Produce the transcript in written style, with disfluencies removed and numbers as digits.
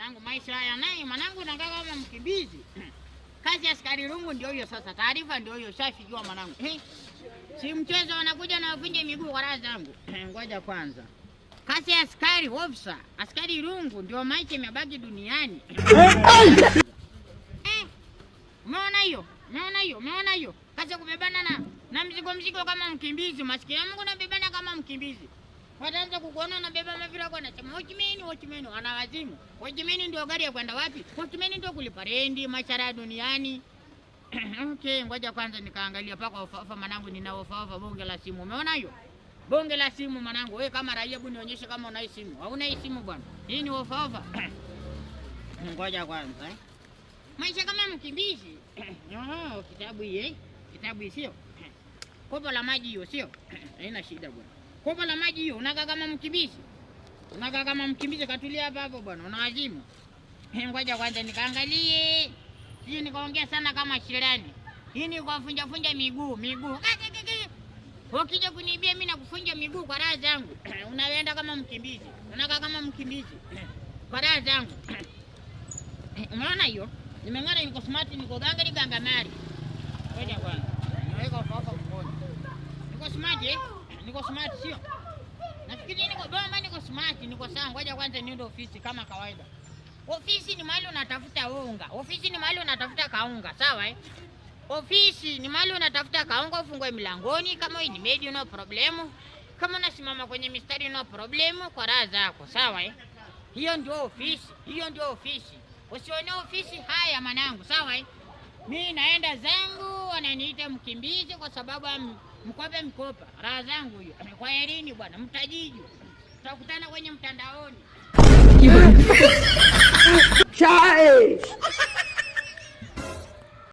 mwanangu, maisha haya naye mwanangu nakaa kama mkimbizi. Kazi ya askari rungu ndio hiyo sasa. Taarifa ndio hiyo shafikiwa mwanangu. Si mchezo wanakuja na wafunje miguu kwa raha zangu. Ngoja kwanza. Kazi ya askari officer, askari rungu ndio maisha imebaki duniani. Umeona hiyo? Umeona hiyo? Kazi ya kubebana na mzigo kama mkimbizi. Masikini Mungu nabebana kama mkimbizi. Wataanza kukuona na beba mavira kwa nasema watchman anawazimu. Watchman ndio gari ya kwenda wapi? Watchman ndio kulipa rendi mashara duniani. Okay, ngoja kwanza nikaangalia paka ofa manangu ninaofa bonge la simu. Umeona hiyo? Bonge la simu manangu. Wewe kama raia hebu nionyeshe kama una simu. Hauna simu bwana. Hii ni ofa. Ngoja kwanza. Maisha kama mkimbizi. Kitabu hii Kitabu hii sio? Kopo la maji hiyo sio? Haina shida bwana. Kopo la maji hiyo unakaa kama mkimbizi. Unakaa kama mkimbizi katulia hapo bwana. Unawazimu. Ngoja kwanza nikaangalie. Hii nikaongea sana kama shirani. Hii ni kwa funja miguu. Ukija kuniibia mimi nakufunja miguu kwa raha zangu. Unaenda kama mkimbizi. Unakaa kama mkimbizi. Kwa raha zangu. Umeona hiyo? Nimeng'ara niko smart niko ganga mari. Ngoja kwanza. Naweka ofa mkono. Niko smart Niko smart sio? Nafikiri niko bomba niko smart niko sawa. Ngoja kwanza niende ofisi kama kawaida. Ofisi ni mahali unatafuta unga. Ofisi ni mahali unatafuta kaunga, sawa Ofisi ni mahali unatafuta kaunga ufungue milangoni kama wewe ni maid no problem. Kama unasimama kwenye mistari no problem kwa raha zako, sawa Hiyo ndio ofisi. Usione ofisi haya manangu, sawa Mimi naenda zangu wananiita mkimbizi kwa sababu mkopa. Raha zangu hiyo. Kwa herini bwana, mtajiji. Tutakutana kwenye mtandaoni. Chai.